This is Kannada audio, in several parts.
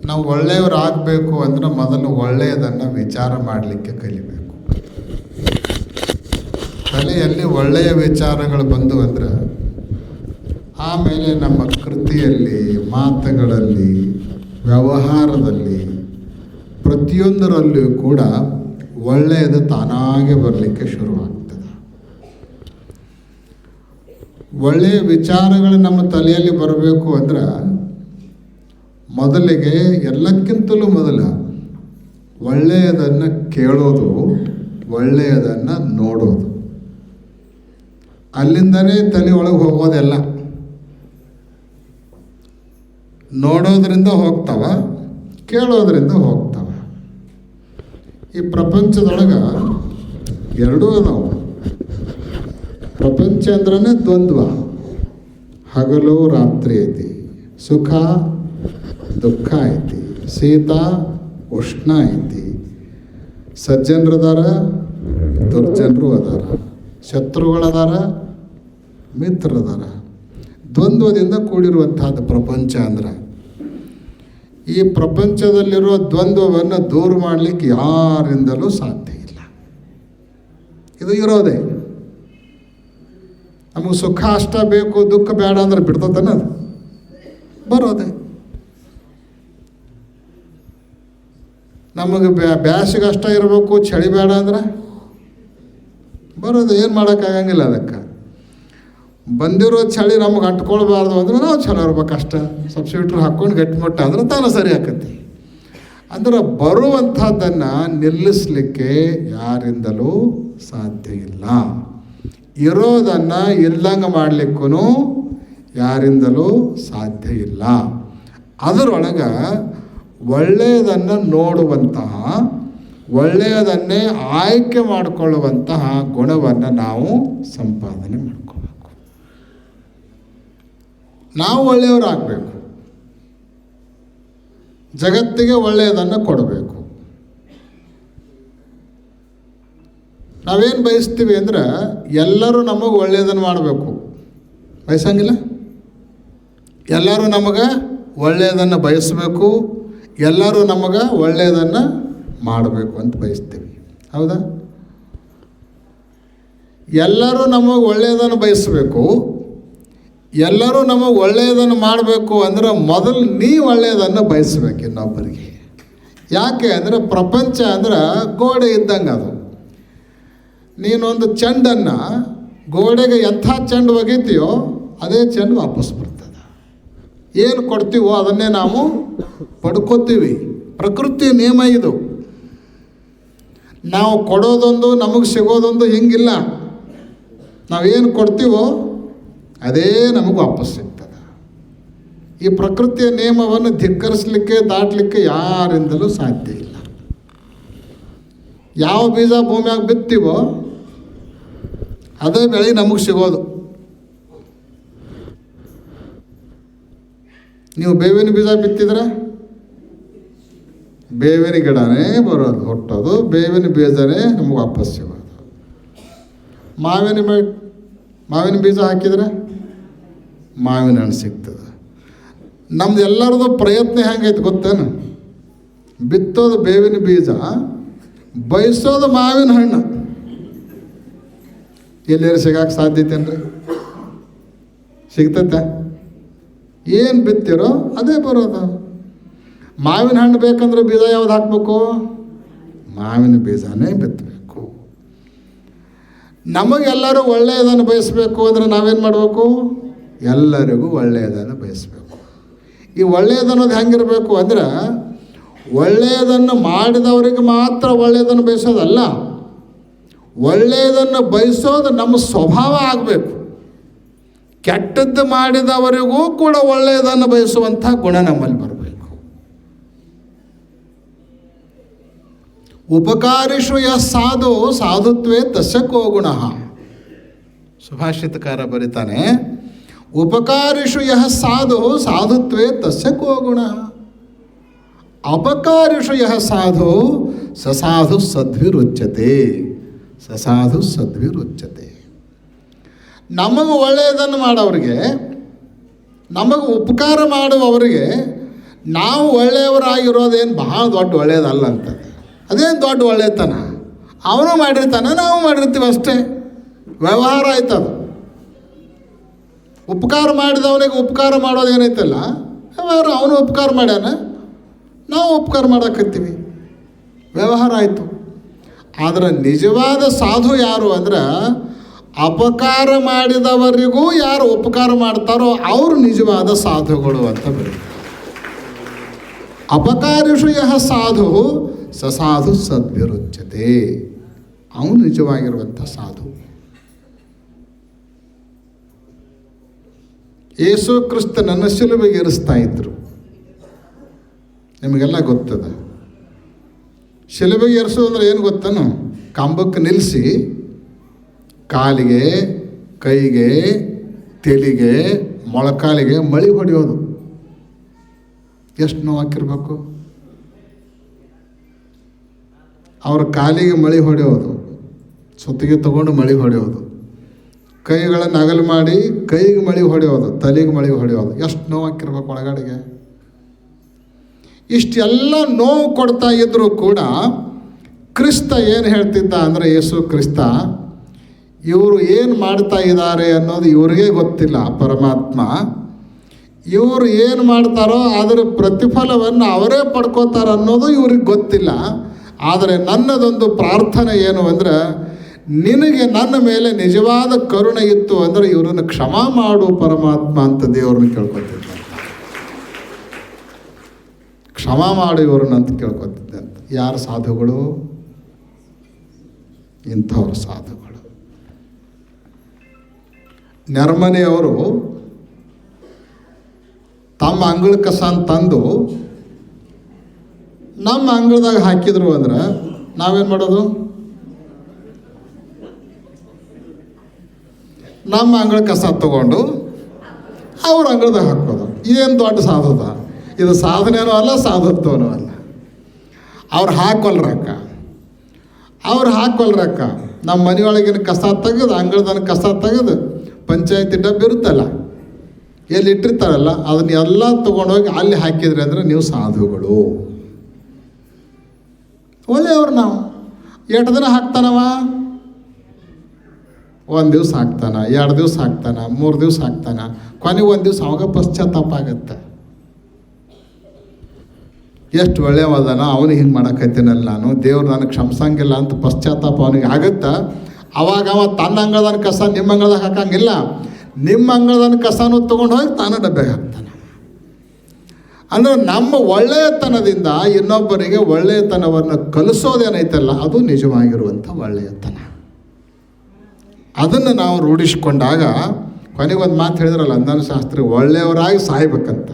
ನಾವು ಒಳ್ಳೆಯವರಾಗಬೇಕು ಅಂದರೆ ಮೊದಲು ಒಳ್ಳೆಯದನ್ನು ವಿಚಾರ ಮಾಡಲಿಕ್ಕೆ ಕಲಿಬೇಕು. ತಲೆಯಲ್ಲಿ ಒಳ್ಳೆಯ ವಿಚಾರಗಳು ಬಂದು ಅಂದರೆ ಆಮೇಲೆ ನಮ್ಮ ಕೃತಿಯಲ್ಲಿ, ಮಾತುಗಳಲ್ಲಿ, ವ್ಯವಹಾರದಲ್ಲಿ ಪ್ರತಿಯೊಂದರಲ್ಲಿಯೂ ಕೂಡ ಒಳ್ಳೆಯದು ತಾನಾಗೆ ಬರಲಿಕ್ಕೆ ಶುರುವಾಗ್ತದೆ. ಒಳ್ಳೆಯ ವಿಚಾರಗಳು ನಮ್ಮ ತಲೆಯಲ್ಲಿ ಬರಬೇಕು ಅಂದ್ರೆ ಮೊದಲಿಗೆ ಎಲ್ಲಕ್ಕಿಂತಲೂ ಮೊದಲ ಒಳ್ಳೆಯದನ್ನು ಕೇಳೋದು, ಒಳ್ಳೆಯದನ್ನು ನೋಡೋದು. ಅಲ್ಲಿಂದನೇ ತಲೆ ಒಳಗೆ ಹೋಗೋದೆಲ್ಲ. ನೋಡೋದ್ರಿಂದ ಹೋಗ್ತಾವ, ಕೇಳೋದ್ರಿಂದ ಹೋಗ್ತಾವ. ಈ ಪ್ರಪಂಚದೊಳಗೆ ಎರಡೂ ಅದಾವು. ಪ್ರಪಂಚ ಅಂದ್ರೇ ದ್ವಂದ್ವ. ಹಗಲು ರಾತ್ರಿ ಐತಿ, ಸುಖ ದುಃಖ ಐತಿ, ಶೀತ ಉಷ್ಣ ಐತಿ, ಸಜ್ಜನರದಾರ ದುರ್ಜನರು ಅದಾರ, ಶತ್ರುಗಳದಾರ ಮಿತ್ರರದಾರ. ದ್ವಂದ್ವದಿಂದ ಕೂಡಿರುವಂತಹದ್ದು ಪ್ರಪಂಚ ಅಂದ್ರೆ. ಈ ಪ್ರಪಂಚದಲ್ಲಿರುವ ದ್ವಂದ್ವವನ್ನು ದೂರ ಮಾಡಲಿಕ್ಕೆ ಯಾರಿಂದಲೂ ಸಾಧ್ಯ ಇಲ್ಲ. ಇದು ಇರೋದೇ. ನಮಗೆ ಸುಖ ಅಷ್ಟ ಬೇಕು, ದುಃಖ ಬೇಡ ಅಂದ್ರೆ ಬಿಡ್ತದನ? ಅದು ಬರೋದೆ. ನಮಗೆ ಬ್ಯಾಸಿಗೆ ಅಷ್ಟ ಇರಬೇಕು, ಚಳಿ ಬೇಡ ಅಂದ್ರೆ ಬರೋದು. ಏನು ಮಾಡೋಕ್ಕಾಗಂಗಿಲ್ಲ. ಅದಕ್ಕೆ ಬಂದಿರೋ ಚಳಿ ನಮಗೆ ಅಂಟ್ಕೊಳ್ಬಾರ್ದು ಅಂದ್ರೆ ನಾವು ಚಲೋ ಇರ್ಬೇಕು ಅಷ್ಟ. ಸ್ವಲ್ಪ ಸ್ವೆಟ್ರ್ ಹಾಕ್ಕೊಂಡು ಗಟ್ಟಿಮುಟ್ಟ ಅಂದ್ರೆ ತಾನು ಸರಿ ಆಕತಿ. ಅಂದ್ರೆ ಬರುವಂಥದ್ದನ್ನು ನಿಲ್ಲಿಸಲಿಕ್ಕೆ ಯಾರಿಂದಲೂ ಸಾಧ್ಯ ಇಲ್ಲ. ಇರೋದನ್ನು ಇಲ್ಲಂಗೆ ಮಾಡಲಿಕ್ಕೂ ಯಾರಿಂದಲೂ ಸಾಧ್ಯ ಇಲ್ಲ. ಅದರೊಳಗೆ ಒಳ್ಳೆಯದನ್ನು ನೋಡುವಂತಹ, ಒಳ್ಳೆಯದನ್ನೇ ಆಯ್ಕೆ ಮಾಡಿಕೊಳ್ಳುವಂತಹ ಗುಣವನ್ನು ನಾವು ಸಂಪಾದನೆ ಮಾಡ್ಕೋಬೇಕು. ನಾವು ಒಳ್ಳೆಯವರಾಗಬೇಕು, ಜಗತ್ತಿಗೆ ಒಳ್ಳೆಯದನ್ನು ಕೊಡಬೇಕು. ನಾವೇನು ಬಯಸ್ತೀವಿ ಅಂದ್ರೆ ಎಲ್ಲರೂ ನಮಗೆ ಒಳ್ಳೆಯದನ್ನು ಮಾಡಬೇಕು. ಬಯಸಂಗಿಲ್ಲ? ಎಲ್ಲರೂ ನಮಗೆ ಒಳ್ಳೆಯದನ್ನು ಬಯಸಬೇಕು, ಎಲ್ಲರೂ ನಮಗೆ ಒಳ್ಳೆಯದನ್ನು ಮಾಡಬೇಕು ಅಂತ ಬಯಸ್ತೀವಿ. ಹೌದಾ? ಎಲ್ಲರೂ ನಮಗೆ ಒಳ್ಳೆಯದನ್ನು ಬಯಸಬೇಕು, ಎಲ್ಲರೂ ನಮಗೆ ಒಳ್ಳೆಯದನ್ನು ಮಾಡಬೇಕು ಅಂದ್ರೆ ಮೊದಲು ನೀ ಒಳ್ಳೆಯದನ್ನು ಬಯಸಬೇಕು ಇನ್ನೊಬ್ಬರಿಗೆ. ಯಾಕೆ ಅಂದರೆ ಪ್ರಪಂಚ ಅಂದ್ರೆ ಗೋಡೆ ಇದ್ದಂಗೆ. ಅದು ನೀನೊಂದು ಚೆಂಡನ್ನು ಗೋಡೆಗೆ ಎಂಥ ಚೆಂಡು ಒಗಿತೀಯೋ ಅದೇ ಚೆಂಡು ವಾಪಸ್ ಬರ್ತದೆ. ಏನು ಕೊಡ್ತೀವೋ ಅದನ್ನೇ ನಾವು ಪಡ್ಕೋತೀವಿ. ಪ್ರಕೃತಿ ನಿಯಮ ಇದು. ನಾವು ಕೊಡೋದೊಂದು, ನಮಗೆ ಸಿಗೋದೊಂದು ಹಿಂಗಿಲ್ಲ. ನಾವೇನು ಕೊಡ್ತೀವೋ ಅದೇ ನಮಗೆ ವಾಪಸ್ ಸಿಗ್ತದೆ. ಈ ಪ್ರಕೃತಿಯ ನಿಯಮವನ್ನು ಧಿಕ್ಕರಿಸಲಿಕ್ಕೆ, ದಾಟಲಿಕ್ಕೆ ಯಾರಿಂದಲೂ ಸಾಧ್ಯ ಇಲ್ಲ. ಯಾವ ಬೀಜ ಭೂಮಿಯಾಗ ಬಿತ್ತೀವೋ ಅದೇ ಬೆಳೆ ನಮಗೆ ಸಿಗೋದು. ನೀವು ಬೇವಿನ ಬೀಜ ಬಿತ್ತಿದ್ರೆ ಬೇವಿನ ಗಿಡನೇ ಬರೋದು, ಹುಟ್ಟೋದು, ಬೇವಿನ ಬೀಜನೇ ನಮಗೆ ವಾಪಸ್ ಸಿಗೋದು. ಮಾವಿನ ಬೀಜ ಹಾಕಿದರೆ ಮಾವಿನ ಹಣ್ಣು ಸಿಗ್ತದೆ. ನಮ್ದು ಎಲ್ಲರದು ಪ್ರಯತ್ನ ಹೆಂಗೈತೆ ಗೊತ್ತೇನು? ಬಿತ್ತೋದು ಬೇವಿನ ಬೀಜ, ಬಯಸೋದು ಮಾವಿನ ಹಣ್ಣು. ಎಲ್ಲೇರು ಸಿಗಕ್ಕೆ ಸಾಧ್ಯತೆ ಏನ್ರಿ? ಸಿಗ್ತೈತೆ? ಏನು ಬಿತ್ತಿರೋ ಅದೇ ಬರೋದು. ಮಾವಿನ ಹಣ್ಣು ಬೇಕಂದ್ರೆ ಬೀಜ ಯಾವ್ದು ಹಾಕಬೇಕು? ಮಾವಿನ ಬೀಜನೇ ಬಿತ್ತಬೇಕು. ನಮಗೆಲ್ಲರೂ ಒಳ್ಳೆಯದನ್ನು ಬಯಸಬೇಕು ಅಂದರೆ ನಾವೇನು ಮಾಡಬೇಕು? ಎಲ್ಲರಿಗೂ ಒಳ್ಳೆಯದನ್ನು ಬಯಸಬೇಕು. ಈ ಒಳ್ಳೆಯದನ್ನೋದು ಹೆಂಗಿರಬೇಕು ಅಂದ್ರೆ ಒಳ್ಳೆಯದನ್ನು ಮಾಡಿದವರಿಗೆ ಮಾತ್ರ ಒಳ್ಳೆಯದನ್ನು ಬಯಸೋದಲ್ಲ, ಒಳ್ಳೆಯದನ್ನು ಬಯಸೋದು ನಮ್ಮ ಸ್ವಭಾವ ಆಗಬೇಕು. ಕೆಟ್ಟದ್ದು ಮಾಡಿದವರಿಗೂ ಕೂಡ ಒಳ್ಳೆಯದನ್ನು ಬಯಸುವಂಥ ಗುಣ ನಮ್ಮಲ್ಲಿ ಬರಬೇಕು. ಉಪಕಾರಿಷು ಯ ಸಾಧು ಸಾಧುತ್ವೇ ತಸ್ಯ ಕೋ ಗುಣ. ಸುಭಾಷಿತಕಾರ ಬರೀತಾನೆ, ಉಪಕಾರಿಷು ಯಃ ಸಾಧು ಸಾಧುತ್ವೇ ತಸ್ಯ ಕೋ ಗುಣ, ಅಪಕಾರಿಷು ಯಃ ಸಾಧು ಸಸಾಧು ಸದ್ವಿರುಚ್ಯತೆ, ಸಸಾಧು ಸದ್ವಿರುಚ್ಯತೆ. ನಮಗೆ ಒಳ್ಳೆಯದನ್ನು ಮಾಡೋರಿಗೆ, ನಮಗೆ ಉಪಕಾರ ಮಾಡುವವರಿಗೆ ನಾವು ಒಳ್ಳೆಯವರಾಗಿರೋದೇನು ಬಹಳ ದೊಡ್ಡ ಒಳ್ಳೆಯದಲ್ಲ ಅಂತ. ಅದೇನು ದೊಡ್ಡ ಒಳ್ಳೆಯತನ? ಅವನು ಮಾಡಿರ್ತಾನೆ, ನಾವು ಮಾಡಿರ್ತೀವಿ ಅಷ್ಟೇ. ವ್ಯವಹಾರ ಆಯ್ತದು. ಉಪಕಾರ ಮಾಡಿದವನಿಗೆ ಉಪಕಾರ ಮಾಡೋದೇನೈತಲ್ಲ ವ್ಯವಹಾರ. ಅವನು ಉಪಕಾರ ಮಾಡ್ಯಾನ, ನಾವು ಉಪಕಾರ ಮಾಡಕತ್ತೀವಿ, ವ್ಯವಹಾರ ಆಯಿತು. ಆದರೆ ನಿಜವಾದ ಸಾಧು ಯಾರು ಅಂದ್ರೆ, ಅಪಕಾರ ಮಾಡಿದವರಿಗೂ ಯಾರು ಉಪಕಾರ ಮಾಡ್ತಾರೋ ಅವರು ನಿಜವಾದ ಸಾಧುಗಳು ಅಂತ ಬರೀ. ಅಪಕಾರಿಷು ಯಹ ಸಾಧು ಸಸಾಧು ಸದ್ವಿರುಚ್ಯತೆ. ಅವನು ನಿಜವಾಗಿರುವಂಥ ಸಾಧು. ಯೇಸು ಕ್ರಿಸ್ತನನ್ನು ಶಿಲುಬೆಗೆ ಏರಿಸ್ತಾ ಇದ್ರು, ನಿಮಗೆಲ್ಲ ಗೊತ್ತದ. ಶಿಲುಬೆಗೆ ಏರಿಸೋದು ಅಂದ್ರೆ ಏನು ಗೊತ್ತನು? ಕಂಬಕ್ಕೆ ನಿಲ್ಲಿಸಿ ಕಾಲಿಗೆ, ಕೈಗೆ, ತೆಲಿಗೆ, ಮೊಳಕಾಲಿಗೆ ಮಳಿ ಹೊಡೆಯೋದು. ಎಷ್ಟು ನೋವು ಹಾಕಿರ್ಬೇಕು? ಅವ್ರ ಕಾಲಿಗೆ ಮಳಿ ಹೊಡೆಯೋದು, ಸುತ್ತಿಗೆ ತಗೊಂಡು ಮಳಿ ಹೊಡೆಯೋದು, ಕೈಗಳನ್ನು ಅಗಲು ಮಾಡಿ ಕೈಗೆ ಮಳಿ ಹೊಡೆಯೋದು, ತಲೆಗೆ ಮಳಿ ಹೊಡೆಯೋದು. ಎಷ್ಟು ನೋವು ಹಾಕಿರ್ಬೇಕು ಒಳಗಡೆಗೆ? ಇಷ್ಟೆಲ್ಲ ನೋವು ಕೊಡ್ತಾ ಇದ್ದರೂ ಕೂಡ ಕ್ರಿಸ್ತ ಏನು ಹೇಳ್ತಿದ್ದ ಅಂದರೆ, ಯೇಸು ಕ್ರಿಸ್ತ, ಇವರು ಏನು ಮಾಡ್ತಾ ಇದ್ದಾರೆ ಅನ್ನೋದು ಇವ್ರಿಗೆ ಗೊತ್ತಿಲ್ಲ. ಪರಮಾತ್ಮ ಇವರು ಏನು ಮಾಡ್ತಾರೋ ಅದರ ಪ್ರತಿಫಲವನ್ನು ಅವರೇ ಪಡ್ಕೋತಾರೆ ಅನ್ನೋದು ಇವ್ರಿಗೆ ಗೊತ್ತಿಲ್ಲ. ಆದರೆ ನನ್ನದೊಂದು ಪ್ರಾರ್ಥನೆ ಏನು ಅಂದರೆ, ನಿನಗೆ ನನ್ನ ಮೇಲೆ ನಿಜವಾದ ಕರುಣೆ ಇತ್ತು ಅಂದರೆ ಇವರನ್ನು ಕ್ಷಮಾ ಮಾಡು ಪರಮಾತ್ಮ ಅಂತ ದೇವ್ರನ್ನ ಕೇಳ್ಕೊತಿದ್ದೆ. ಕ್ಷಮಾ ಮಾಡು ಇವ್ರನ್ನ ಅಂತ ಕೇಳ್ಕೊತಿದ್ದೆ ಅಂತ. ಯಾರು ಸಾಧುಗಳು? ಇಂಥವ್ರು ಸಾಧುಗಳು. ನೆರ್ಮನೆಯವರು ತಮ್ಮ ಅಂಗಳ ಕಸ ತಂದು ನಮ್ಮ ಅಂಗಳದಾಗ ಹಾಕಿದ್ರು ಅಂದ್ರೆ ನಾವೇನು ಮಾಡೋದು? ನಮ್ಮ ಅಂಗಳ ಕಸ ತಗೊಂಡು ಅವ್ರ ಅಂಗಳದಾಗ ಹಾಕೋದು. ಇದೇನು ದೊಡ್ಡ ಸಾಧುದ? ಇದು ಸಾಧನೆನೂ ಅಲ್ಲ, ಸಾಧುತ್ವನೂ ಅಲ್ಲ. ಅವ್ರು ಹಾಕೊಲ್ರಕ್ಕ. ನಮ್ಮ ಮನೆಯೊಳಗಿನ ಕಸ ತೆಗೆದು, ಅಂಗಳದನ ಕಸ ತೆಗೆದು, ಪಂಚಾಯತಿ ಡಬ್ಬ ಇರುತ್ತಲ್ಲ, ಎಲ್ಲಿ ಇಟ್ಟಿರ್ತಾರಲ್ಲ, ಅದನ್ನೆಲ್ಲ ತೊಗೊಂಡೋಗಿ ಅಲ್ಲಿ ಹಾಕಿದ್ರಿ ಅಂದರೆ ನೀವು ಸಾಧುಗಳು, ಒಳ್ಳೆಯವ್ರು. ನಾವು ಎಷ್ಟು ದಿನ ಹಾಕ್ತಾನವ? 1 ದಿವಸ ಹಾಕ್ತಾನ, 2 ದಿವಸ ಹಾಕ್ತಾನ, 3 ದಿವಸ ಹಾಕ್ತಾನ. ಕೊನೆಗೆ 1 ದಿವಸ ಅವಾಗ ಪಶ್ಚಾತ್ತಾಪ ಆಗತ್ತೆ. ಎಷ್ಟು ಒಳ್ಳೆಯವದಾನ, ಅವನಿಗೆ ಹಿಂಗೆ ಮಾಡಕತ್ತೀನಲ್ಲ ನಾನು, ದೇವ್ರು ನನಗೆ ಕ್ಷಮಿಸಂಗಿಲ್ಲ ಅಂತ ಪಶ್ಚಾತ್ತಾಪ ಅವನಿಗೆ ಆಗುತ್ತೆ. ಅವಾಗ ಅವ ತನ್ನ ಅಂಗಳದನ ಕಸ ನಿಮ್ಮ ಅಂಗಳದಾಗ ಹಾಕಂಗಿಲ್ಲ, ನಿಮ್ಮ ಅಂಗಳದನ ಕಸನೂ ತೊಗೊಂಡು ಹೋಗಿ ತಾನು ಡಬ್ಬೆಗೆ ಹಾಕ್ತಾನೆ. ಅಂದರೆ ನಮ್ಮ ಒಳ್ಳೆಯತನದಿಂದ ಇನ್ನೊಬ್ಬರಿಗೆ ಒಳ್ಳೆಯತನವನ್ನು ಕಲಿಸೋದೇನೈತಲ್ಲ, ಅದು ನಿಜವಾಗಿರುವಂಥ ಒಳ್ಳೆಯತನ. ಅದನ್ನು ನಾವು ರೂಢಿಸ್ಕೊಂಡಾಗ, ಕೊನೆಗೊಂದು ಮಾತು ಹೇಳಿದ್ರಲ್ಲ ಅಂದಾನ ಶಾಸ್ತ್ರಿ, ಒಳ್ಳೆಯವರಾಗಿ ಸಾಯ್ಬೇಕಂತ.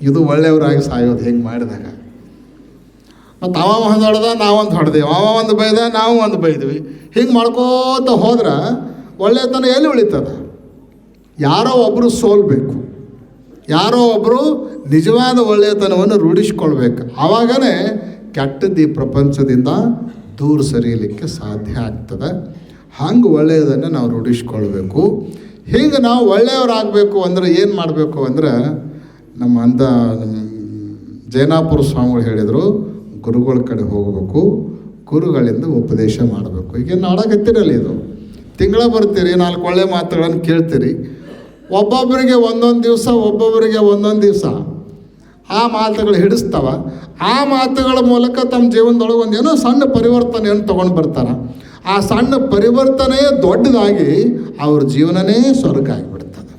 ಇದು ಒಳ್ಳೆಯವರಾಗಿ ಸಾಯೋದು ಹೆಂಗೆ ಮಾಡಿದಾಗ. ಮತ್ತು ಅವ ಒಂದು ಹೊಡೆದ, ನಾವೊಂದು ಹೊಡೆದೇವು, ಅವ ಒಂದು ಬೈದ, ನಾವು ಒಂದು ಬೈದ್ವಿ. ಹಿಂಗೆ ಮಾಡ್ಕೋತ ಹೋದ್ರೆ ಒಳ್ಳೆಯತನ ಎಲ್ಲಿ ಉಳಿತದ? ಯಾರೋ ಒಬ್ಬರು ಸೋಲ್ಬೇಕು, ಯಾರೋ ಒಬ್ಬರು ನಿಜವಾದ ಒಳ್ಳೆಯತನವನ್ನು ರೂಢಿಸ್ಕೊಳ್ಬೇಕು. ಆವಾಗನೇ ಕೆಟ್ಟದ್ದು ಈ ಪ್ರಪಂಚದಿಂದ ದೂರ ಸರಿಯಲಿಕ್ಕೆ ಸಾಧ್ಯ ಆಗ್ತದೆ. ಹಂಗೆ ಒಳ್ಳೆಯದನ್ನು ನಾವು ರೂಢಿಸ್ಕೊಳ್ಬೇಕು. ಹಿಂಗೆ ನಾವು ಒಳ್ಳೆಯವರಾಗಬೇಕು ಅಂದರೆ ಏನು ಮಾಡಬೇಕು ಅಂದರೆ, ನಮ್ಮ ಜೈನಾಪುರ ಸ್ವಾಮಿಗಳು ಹೇಳಿದರು, ಗುರುಗಳ ಕಡೆ ಹೋಗಬೇಕು, ಗುರುಗಳಿಂದ ಉಪದೇಶ ಮಾಡಬೇಕು. ಈಗ ನಾಡಕತ್ತಿರಲ್ಲ, ಇದು ತಿಂಗಳ ಬರ್ತೀರಿ, 4 ಒಳ್ಳೆ ಮಾತುಗಳನ್ನು ಕೇಳ್ತೀರಿ. ಒಬ್ಬೊಬ್ಬರಿಗೆ ಒಂದೊಂದು ದಿವಸ, ಒಬ್ಬೊಬ್ಬರಿಗೆ ಒಂದೊಂದು ದಿವಸ ಆ ಮಾತುಗಳು ಹಿಡಿಸ್ತಾವ. ಆ ಮಾತುಗಳ ಮೂಲಕ ತಮ್ಮ ಜೀವನದೊಳಗೆ ಒಂದೇನೋ ಸಣ್ಣ ಪರಿವರ್ತನೆಯನ್ನು ತೊಗೊಂಡು ಬರ್ತಾರೆ. ಆ ಸಣ್ಣ ಪರಿವರ್ತನೆಯೇ ದೊಡ್ಡದಾಗಿ ಅವ್ರ ಜೀವನನೇ ಸ್ವರ್ಗ ಆಗಿಬಿಡ್ತದೆ.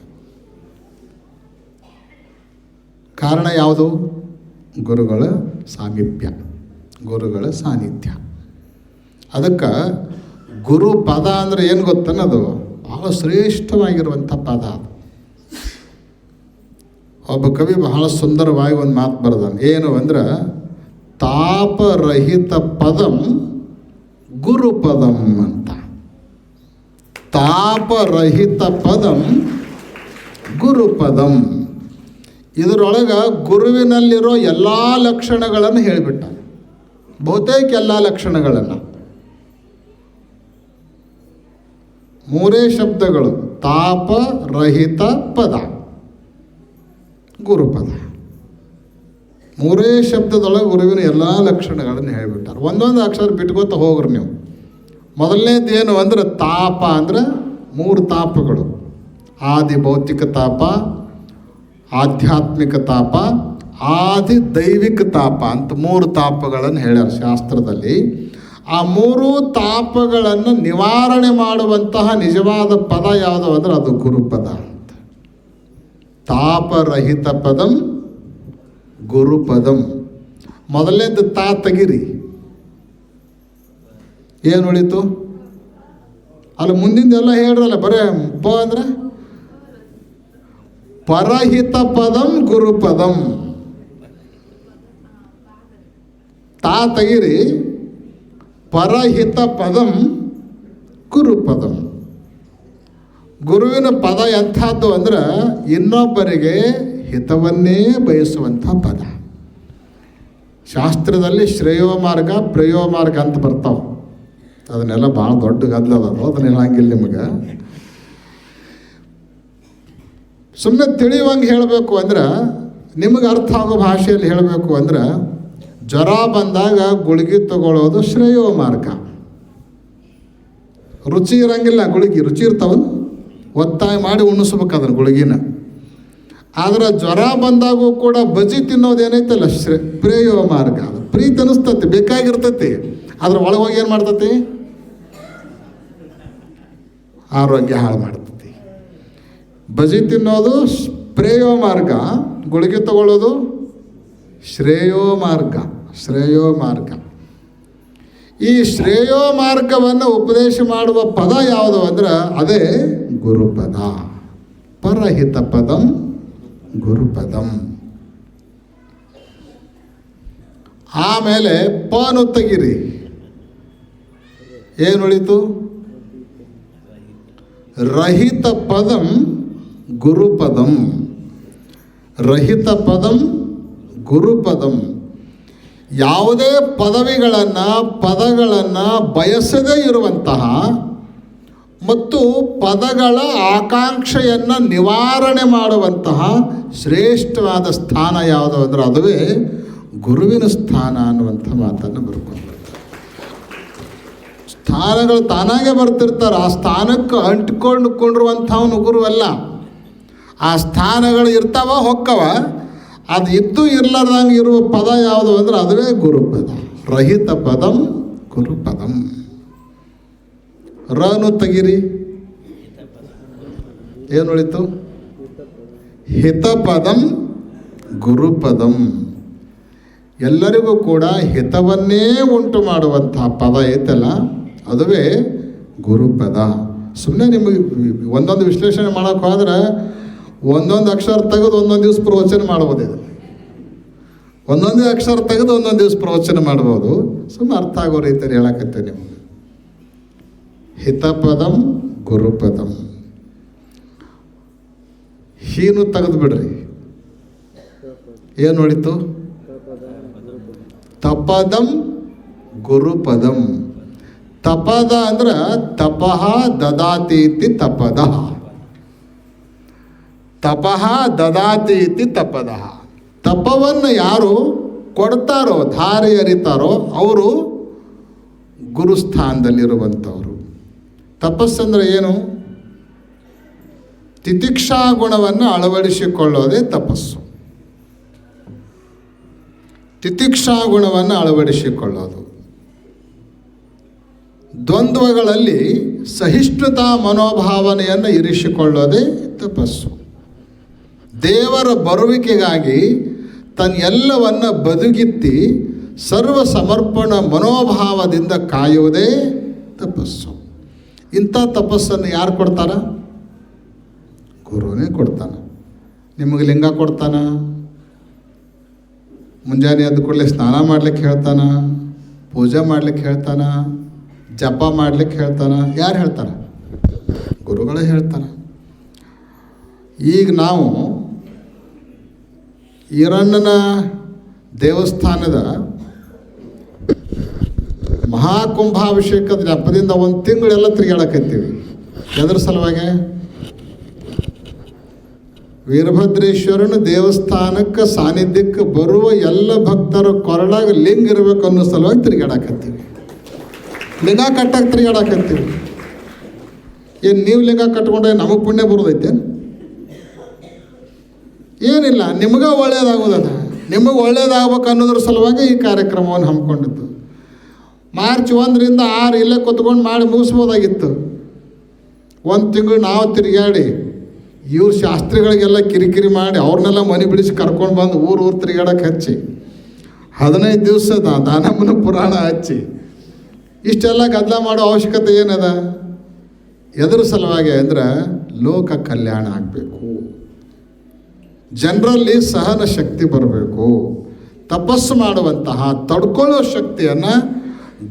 ಕಾರಣ ಯಾವುದು? ಗುರುಗಳ ಸಾಮೀಪ್ಯ, ಗುರುಗಳ ಸಾನ್ನಿಧ್ಯ. ಅದಕ್ಕೆ ಗುರು ಪದ ಅಂದರೆ ಏನು ಗೊತ್ತನ್ನೋದು ಬಹಳ ಶ್ರೇಷ್ಠವಾಗಿರುವಂಥ ಪದ ಅದು. ಒಬ್ಬ ಕವಿ ಬಹಳ ಸುಂದರವಾಗಿ ಒಂದು ಮಾತು ಬರೆದಾನೆ. ಏನು ಅಂದ್ರೆ, ತಾಪರಹಿತ ಪದಂ ಗುರುಪದಂ ಅಂತ. ತಾಪರಹಿತ ಪದಂ ಗುರುಪದಂ. ಇದರೊಳಗೆ ಗುರುವಿನಲ್ಲಿರೋ ಎಲ್ಲ ಲಕ್ಷಣಗಳನ್ನು ಹೇಳಿಬಿಟ್ಟ, ಬಹುತೇಕ ಎಲ್ಲ ಲಕ್ಷಣಗಳನ್ನು. 3 ಶಬ್ದಗಳು: ತಾಪರಹಿತ ಪದ, ಗುರುಪದ. ಮೂರೇ ಶಬ್ದದೊಳಗೆ ಗುರುವಿನ ಎಲ್ಲ ಲಕ್ಷಣಗಳನ್ನು ಹೇಳಿಬಿಟ್ಟಾರೆ. ಒಂದೊಂದು ಅಕ್ಷರ ಬಿಟ್ಕೋತ ಹೋಗ್ರಿ ನೀವು. ಮೊದಲನೇದು ಏನು ಅಂದ್ರೆ ತಾಪ ಅಂದ್ರೆ 3 ತಾಪಗಳು: ಆದಿ ಭೌತಿಕ ತಾಪ, ಆಧ್ಯಾತ್ಮಿಕ ತಾಪ, ಆದಿ ದೈವಿಕ ತಾಪ ಅಂತ 3 ತಾಪಗಳನ್ನು ಹೇಳ್ಯಾರ ಶಾಸ್ತ್ರದಲ್ಲಿ. ಆ 3 ತಾಪಗಳನ್ನು ನಿವಾರಣೆ ಮಾಡುವಂತಹ ನಿಜವಾದ ಪದ ಯಾವುದು ಅಂದ್ರೆ ಅದು ಗುರುಪದ ಅಂತ. ತಾಪರಹಿತ ಪದಂ ಗುರುಪದಂ. ಮೊದಲನೇದು ತಾ ತೆಗಿರಿ, ಏನು ಉಳಿತು? ಅಲ್ಲ ಮುಂದಿಂದೆಲ್ಲ ಹೇಳ್ರಲ್ಲ, ಬರೇ ಪ ಅಂದ್ರೆ ಪರಹಿತ ಪದಂ ಗುರುಪದಂ. ತಾ ತೆಗಿರಿ, ಪರಹಿತ ಪದಂ ಗುರುಪದಂ. ಗುರುವಿನ ಪದ ಎಂಥದ್ದು ಅಂದ್ರೆ ಇನ್ನೊಬ್ಬರಿಗೆ ಹಿತವನ್ನೇ ಬಯಸುವಂಥ ಪದ. ಶಾಸ್ತ್ರದಲ್ಲಿ ಶ್ರೇಯೋ ಮಾರ್ಗ ಪ್ರೇಯೋ ಮಾರ್ಗ ಅಂತ ಬರ್ತಾವೆ. ಅದನ್ನೆಲ್ಲ ಭಾಳ ದೊಡ್ಡ ಗದ್ದಲದ, ಅದನ್ನ ಹೇಳಂಗಿಲ್ಲ ನಿಮಗೆ. ಸುಮ್ಮನೆ ತಿಳಿಯುವಂಗೆ ಹೇಳಬೇಕು ಅಂದ್ರೆ, ನಿಮಗೆ ಅರ್ಥ ಆಗೋ ಭಾಷೆಯಲ್ಲಿ ಹೇಳಬೇಕು ಅಂದ್ರೆ, ಜ್ವರ ಬಂದಾಗ ಗುಳಿಗೆ ತಗೊಳ್ಳೋದು ಶ್ರೇಯೋ ಮಾರ್ಗ. ರುಚಿ ಇರಂಗಿಲ್ಲ ಗುಳಿಗೆ, ರುಚಿ ಇರ್ತಾವ, ಒತ್ತಾಯ ಮಾಡಿ ಉಣಿಸ್ಬೇಕು ಅದನ್ನು ಗುಳಿಗಿನ. ಆದ್ರೆ ಜ್ವರ ಬಂದಾಗೂ ಕೂಡ ಬಜ್ಜಿ ತಿನ್ನೋದೇನೈತಲ್ಲ ಪ್ರೇಯೋ ಮಾರ್ಗ. ಅದು ಪ್ರೀತಿ ಅನಿಸ್ತತಿ, ಬೇಕಾಗಿರ್ತತಿ. ಅದ್ರ ಒಳಗೋಗಿ ಏನು ಮಾಡ್ತತಿ? ಆರೋಗ್ಯ ಹಾಳು ಮಾಡ್ತತಿ. ಬಜ್ಜಿ ತಿನ್ನೋದು ಪ್ರೇಯೋ ಮಾರ್ಗ, ಗುಳಿಗೆ ತಗೊಳ್ಳೋದು ಶ್ರೇಯೋ ಮಾರ್ಗ. ಶ್ರೇಯೋ ಮಾರ್ಗ. ಈ ಶ್ರೇಯೋ ಮಾರ್ಗವನ್ನು ಉಪದೇಶ ಮಾಡುವ ಪದ ಯಾವುದು ಅಂದ್ರೆ ಅದೇ ಗುರುಪದ. ಪರಹಿತ ಪದಂ ಗುರುಪದಂ. ಆಮೇಲೆ ಪನು ತೆಗಿರಿ, ಏನುಳಿತು? ರಹಿತ ಪದಂ ಗುರುಪದಂ. ರಹಿತ ಪದಂ ಗುರುಪದಂ. ಯಾವುದೇ ಪದಗಳನ್ನು ಬಯಸದೇ ಇರುವಂತಹ ಮತ್ತು ಪದಗಳ ಆಕಾಂಕ್ಷೆಯನ್ನು ನಿವಾರಣೆ ಮಾಡುವಂತಹ ಶ್ರೇಷ್ಠವಾದ ಸ್ಥಾನ ಯಾವುದು ಅಂದರೆ ಅದುವೇ ಗುರುವಿನ ಸ್ಥಾನ ಅನ್ನುವಂಥ ಮಾತನ್ನು ಬರ್ಕೊಂಡು ಸ್ಥಾನಗಳು ತಾನಾಗೆ ಬರ್ತಿರ್ತಾರೆ. ಆ ಸ್ಥಾನಕ್ಕೆ ಅಂಟ್ಕೊಂಡ್ಕೊಂಡಿರುವಂಥವನು ಗುರುವಲ್ಲ. ಆ ಸ್ಥಾನಗಳು ಇರ್ತಾವ ಹೊಕ್ಕವ, ಅದು ಇದ್ದು ಇರ್ಲಾರ್ದಂಗೆ ಇರುವ ಪದ ಯಾವುದು ಅಂದ್ರೆ ಅದುವೇ ಗುರುಪದ. ರಹಿತ ಪದಂ ಗುರುಪದಂ. ರನು ತೆಗಿರಿ, ಏನು ಉಳಿತು? ಹಿತಪದಂ ಗುರುಪದಂ. ಎಲ್ಲರಿಗೂ ಕೂಡ ಹಿತವನ್ನೇ ಉಂಟು ಮಾಡುವಂತಹ ಪದ ಐತಲ್ಲ, ಅದುವೇ ಗುರುಪದ. ಸುಮ್ಮನೆ ನಿಮಗೆ ಒಂದೊಂದು ವಿಶ್ಲೇಷಣೆ ಮಾಡೋಕೆ ಹೋದ್ರೆ ಒಂದೊಂದು ಅಕ್ಷರ ತೆಗೆದು ಒಂದೊಂದು ದಿವಸ ಪ್ರವಚನ ಮಾಡ್ಬೋದು. ಒಂದೊಂದೇ ಅಕ್ಷರ ತೆಗೆದು ಒಂದೊಂದು ದಿವಸ ಪ್ರವಚನ ಮಾಡ್ಬೋದು. ಸುಮ್ಮನೆ ಅರ್ಥ ಆಗೋ ರೀತಿಯಲ್ಲಿ ಹೇಳಕತ್ತೆ ನಿಮಗೆ. ಹಿತಪದಂ ಗುರುಪದಂ. ಹೀನು ತೆಗೆದು ಬಿಡ್ರಿ, ಏನು ಉಳಿತು? ತಪದಂ ಗುರುಪದಂ. ತಪದ ಅಂದ್ರೆ ತಪಃ ದದಾತಿ ಇತಿ ತಪದ. ತಪಃ ದದಾತಿ ಇತಿ ತಪದ. ತಪವನ್ನು ಯಾರು ಕೊಡ್ತಾರೋ, ಧಾರೆ ಎರಿತಾರೋ ಅವರು ಗುರುಸ್ಥಾನದಲ್ಲಿರುವಂಥವರು. ತಪಸ್ಸಂದ್ರೆ ಏನು? ತಿತಿಕ್ಷಾ ಗುಣವನ್ನು ಅಳವಡಿಸಿಕೊಳ್ಳೋದೇ ತಪಸ್ಸು. ತಿತಿಕ್ಷಾ ಗುಣವನ್ನು ಅಳವಡಿಸಿಕೊಳ್ಳೋದು. ದ್ವಂದ್ವಗಳಲ್ಲಿ ಸಹಿಷ್ಣುತಾ ಮನೋಭಾವನೆಯನ್ನು ಇರಿಸಿಕೊಳ್ಳೋದೇ ತಪಸ್ಸು. ದೇವರ ಬರುವಿಕೆಗಾಗಿ ತನ್ನೆಲ್ಲವನ್ನು ಬದುಕಿತ್ತಿ ಸರ್ವ ಸಮರ್ಪಣ ಮನೋಭಾವದಿಂದ ಕಾಯುವುದೇ ತಪಸ್ಸು. ಇಂಥ ತಪಸ್ಸನ್ನು ಯಾರು ಕೊಡ್ತಾರ? ಗುರುವೇ ಕೊಡ್ತಾನೆ. ನಿಮಗೆ ಲಿಂಗ ಕೊಡ್ತಾನ, ಮುಂಜಾನೆ ಎದ್ದ ಕೂಡಲೇ ಸ್ನಾನ ಮಾಡ್ಲಿಕ್ಕೆ ಹೇಳ್ತಾನ, ಪೂಜೆ ಮಾಡ್ಲಿಕ್ಕೆ ಹೇಳ್ತಾನ, ಜಪ ಮಾಡ್ಲಿಕ್ಕೆ ಹೇಳ್ತಾನ. ಯಾರು ಹೇಳ್ತಾರೆ? ಗುರುಗಳೇ ಹೇಳ್ತಾನೆ. ಈಗ ನಾವು ಈರಣ್ಣನ ದೇವಸ್ಥಾನದ ಮಹಾಕುಂಭಾಭಿಷೇಕದ ನೆಪದಿಂದ 1 ತಿಂಗಳೆಲ್ಲ ತಿರುಗಾಡಕತ್ತೀವಿ. ಎದ್ರ ಸಲುವಾಗಿ? ವೀರಭದ್ರೇಶ್ವರನ ದೇವಸ್ಥಾನಕ್ಕೆ ಸಾನ್ನಿಧ್ಯಕ್ಕೆ ಬರುವ ಎಲ್ಲ ಭಕ್ತರ ಕೊರಳಾಗ ಲಿಂಗ ಇರಬೇಕು ಅನ್ನೋ ಸಲುವಾಗಿ ತಿರುಗಾಡಕತ್ತೀವಿ. ಲಿಂಗ ಕಟ್ಟಕ್ಕೆ ತಿರುಗಾಡಕತ್ತೀವಿ. ಏನು ನೀವು ಲಿಂಗ ಕಟ್ಕೊಂಡ್ರೆ ನಮಗೆ ಪುಣ್ಯ ಬರೋದೈತೆ? ಏನಿಲ್ಲ, ನಿಮಗೆ ಒಳ್ಳೇದಾಗೋದದ. ನಿಮಗೆ ಒಳ್ಳೇದಾಗ್ಬೇಕು ಅನ್ನೋದ್ರ ಸಲುವಾಗಿ ಈ ಕಾರ್ಯಕ್ರಮವನ್ನು ಹಮ್ಮಿಕೊಂಡಿದ್ದು. ಮಾರ್ಚ್ 1ರಿಂದ 6 ಇಲ್ಲೇ ಕೂತ್ಕೊಂಡು ಮಾಡಿ ಮುಗಿಸ್ಬೋದಾಗಿತ್ತು. 1 ತಿಂಗಳು ನಾವು ತಿರುಗಾಡಿ ಇವ್ರು ಶಾಸ್ತ್ರಿಗಳಿಗೆಲ್ಲ ಕಿರಿಕಿರಿ ಮಾಡಿ ಅವ್ರನ್ನೆಲ್ಲ ಮನೆ ಬಿಡಿಸಿ ಕರ್ಕೊಂಡು ಬಂದು ಊರು ತಿರುಗಾಡಕ್ಕೆ ಹಚ್ಚಿ 15 ದಿವಸದ ದಾನಮ್ಮನ ಪುರಾಣ ಹಚ್ಚಿ ಇಷ್ಟೆಲ್ಲ ಗದ್ದಲ ಮಾಡೋ ಅವಶ್ಯಕತೆ ಏನದ? ಎದ್ರ ಸಲುವಾಗಿ ಅಂದ್ರೆ ಲೋಕ ಕಲ್ಯಾಣ ಆಗಬೇಕು, ಜನರಲ್ಲಿ ಸಹನ ಶಕ್ತಿ ಬರಬೇಕು, ತಪಸ್ಸು ಮಾಡುವಂತಹ ತಡ್ಕೊಳ್ಳೋ ಶಕ್ತಿಯನ್ನು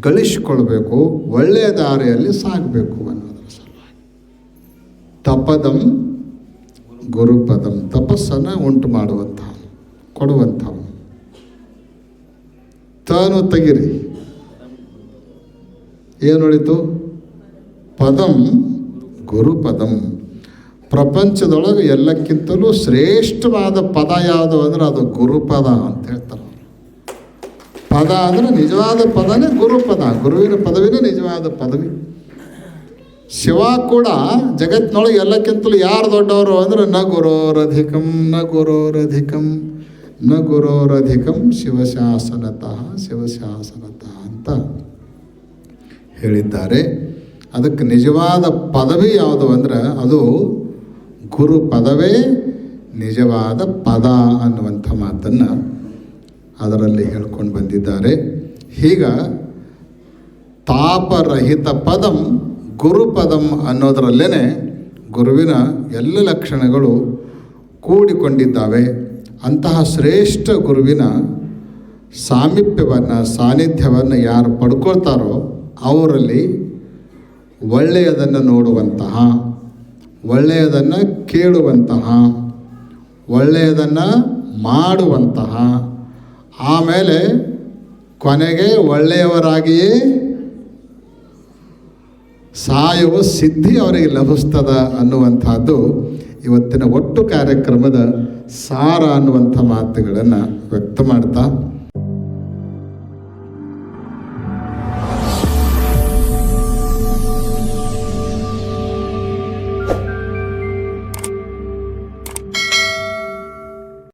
ಗಳಿಸಿಕೊಳ್ಬೇಕು, ಒಳ್ಳೆಯ ದಾರಿಯಲ್ಲಿ ಸಾಗಬೇಕು ಅನ್ನೋದರ ಸಲುವಾಗಿ ತಪದಂ ಗುರುಪದಂ, ತಪಸ್ಸನ್ನು ಉಂಟು ಮಾಡುವಂತಹ ಕೊಡುವಂಥವು. ತಾನು ತೆಗಿರಿ, ಏನು ಉಳಿತು? ಪದಂ ಗುರುಪದಂ. ಪ್ರಪಂಚದೊಳಗೆ ಎಲ್ಲಕ್ಕಿಂತಲೂ ಶ್ರೇಷ್ಠವಾದ ಪದ ಯಾವುದು ಅಂದರೆ ಅದು ಗುರುಪದ ಅಂತ ಹೇಳ್ತಾರೆ. ಪದ ಅಂದರೆ ನಿಜವಾದ ಪದನೇ ಗುರುಪದ, ಗುರುವಿನ ಪದವಿನೇ ನಿಜವಾದ ಪದವಿ. ಶಿವ ಕೂಡ ಜಗತ್ತಿನೊಳಗೆ ಎಲ್ಲಕ್ಕಿಂತಲೂ ಯಾರು ದೊಡ್ಡವರು ಅಂದರೆ ನ ಗುರೋರಧಿಕಂ ನ ಗುರೋರಧಿಕಂ ನ ಗುರೋರಧಿಕಂ ಶಿವಶಾಸನತಃ ಶಿವಶಾಸನತಃ ಅಂತ ಹೇಳಿದ್ದಾರೆ. ಅದಕ್ಕೆ ನಿಜವಾದ ಪದವಿ ಯಾವುದು ಅಂದರೆ ಅದು ಗುರು ಪದವೇ ನಿಜವಾದ ಪದ ಅನ್ನುವಂಥ ಮಾತನ್ನು ಅದರಲ್ಲಿ ಹೇಳ್ಕೊಂಡು ಬಂದಿದ್ದಾರೆ. ಹೀಗ ತಾಪರಹಿತ ಪದಂ ಗುರುಪದಂ ಅನ್ನೋದರಲ್ಲೇ ಗುರುವಿನ ಎಲ್ಲ ಲಕ್ಷಣಗಳು ಕೂಡಿಕೊಂಡಿದ್ದಾವೆ. ಅಂತಹ ಶ್ರೇಷ್ಠ ಗುರುವಿನ ಸಾಮೀಪ್ಯವನ್ನು ಸಾನ್ನಿಧ್ಯವನ್ನು ಯಾರು ಪಡ್ಕೊಳ್ತಾರೋ ಅವರಲ್ಲಿ ಒಳ್ಳೆಯದನ್ನು ನೋಡುವಂತಹ, ಒಳ್ಳೆಯದನ್ನು ಕೇಳುವಂತಹ, ಒಳ್ಳೆಯದನ್ನು ಮಾಡುವಂತಹ, ಆಮೇಲೆ ಕೊನೆಗೆ ಒಳ್ಳೆಯವರಾಗಿಯೇ ಸಾಯುವ ಸಿದ್ಧಿ ಅವರಿಗೆ ಲಭಿಸ್ತದ ಅನ್ನುವಂಥದ್ದು ಇವತ್ತಿನ ಒಟ್ಟು ಕಾರ್ಯಕ್ರಮದ ಸಾರ ಅನ್ನುವಂಥ ಮಾತುಗಳನ್ನು ವ್ಯಕ್ತ ಮಾಡ್ತಾ